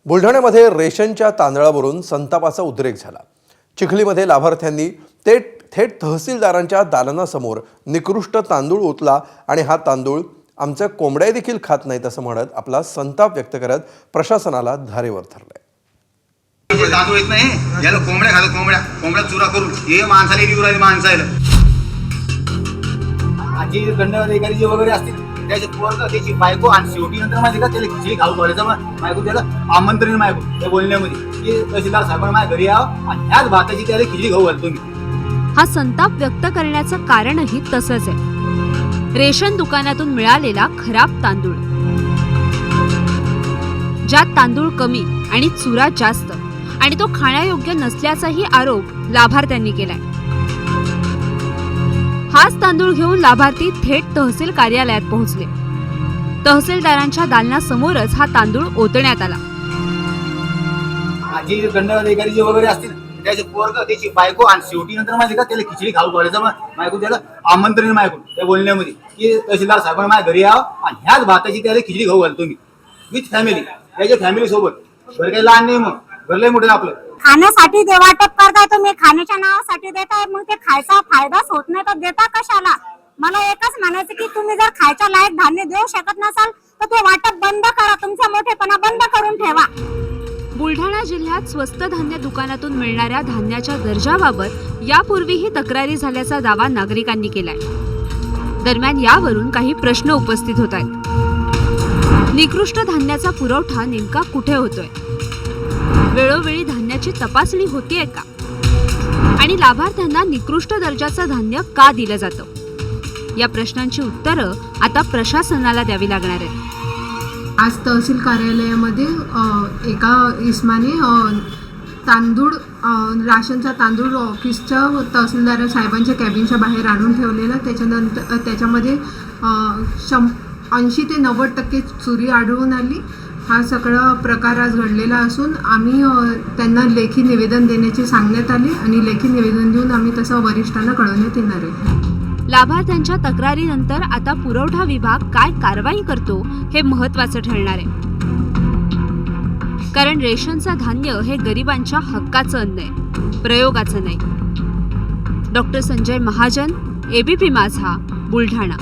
बुलढाण्यामध्ये रेशनच्या तांदळावरून संतापाचा उद्रेक झाला। चिखलीमध्ये लाभार्थ्यांनी थेट तहसीलदारांच्या दालनासमोर निकृष्ट तांदूळ ओतला आणि हा तांदूळ आमच्या कोंबड्या देखील खात नाहीत असं म्हणत आपला संताप व्यक्त करत प्रशासनाला धारेवर धरले। तांदूळ येत नाही याला कोंबड्या खातात, कोंबड्या चुरा करून हे माणसाला देऊ राहिले माणसाला। आजी दंडाधिकारी जे वगैरे असतील त्याचे पोरग त्याची बायको आणि शेवटी नंतर माहिती का त्याला खिचडी खाऊ घालायचं मग बायको त्याला आमंत्रण मायको त्या बोलण्यामध्ये की तहसीलदार साहेब माझ्या घरी यावं आणि ह्याच भाताची त्याला खिचडी खाऊ घालतो मी। हा संताप व्यक्त करण्याचं कारणही तसंच आहे। रेशन दुकानातून मिळालेला खराब तांदूळ, ज्यात तांदूळ कमी आणि चुरा जास्त आणि तो खाण्यायोग्य नसल्याचाही आरोप लाभार्थ्यांनी केलाय। हाच तांदूळ घेऊन लाभार्थी थेट तहसील कार्यालयात पोहोचले। तहसीलदारांच्या दालनासमोरच हा तांदूळ ओतण्यात आला। आजी दंडाधिकारी जे वगैरे असतील त्याचे पोरग त्याची बायको आणि शेवटी नंतर माहिती का त्याला खिचडी खाऊ घालायचं मग बायको त्याला आमंत्रण मायको त्या बोलण्यामध्ये की तहसीलदार साहेब माझ्या घरी यावं आणि ह्याच भाताची त्याला खिचडी खाऊ घालतो मी विथ फॅमिली, त्याच्या फॅमिली सोबत। घर काही लहान नाही, मग घरलंय मोठं आपलं। खाण्यासाठी वाटप करताय तुम्ही, खाण्याच्या नावासाठी देताय, मग ते खायचा फायदाच होत नाही तर देता कशाला? मला एकच म्हणायचं की तुम्ही जर खायच्या लायक धान्य देऊ शकत नसाल तर ते वाटप बंद करा, तुमचा मोठेपणा बंद करून ठेवा। बुलढाणा जिल्ह्यात स्वस्त धान्य दुकानातून मिळणाऱ्या धान्याच्या दर्जाबाबत यापूर्वीही तक्रारी झाल्याचा दावा नागरिकांनी केलाय। दरम्यान यावरून काही प्रश्न उपस्थित होत आहेत। निकृष्ट धान्याचा पुरवठा नेमका कुठे होतोय? वेळोवेळी धान्याची तपासणी होतीये का? आणि लाभार्थ्यांना निकृष्ट दर्जाचं धान्य का दिलं जातं? या प्रश्नांची उत्तरं आता प्रशासनाला द्यावी लागणार आहेत। आज तहसील कार्यालयामध्ये एका इस्माने तांदूळ, राशनचा तांदूळ ऑफिसच्या तहसीलदार साहेबांच्या कॅबिनच्या बाहेर आणून ठेवलेला। त्याच्यानंतर त्याच्यामध्ये 80 ते 90% चोरी आढळून आली। हा सगळा प्रकार आज घडलेला असून आम्ही त्यांना लेखी निवेदन देण्याचे सांगण्यात आले आणि लेखी निवेदन देऊन आम्ही तसं वरिष्ठांना कळवण्यात येणार आहे। लाभार्थ्यांच्या तक्रारीनंतर आता पुरवठा विभाग काय कारवाई करतो हे महत्त्वाचं ठरणार आहे। कारण रेशनचं धान्य हे गरिबांच्या हक्काचं अन्न आहे, प्रयोगाचं नाही। डॉक्टर संजय महाजन, ABP माझा, बुलढाणा।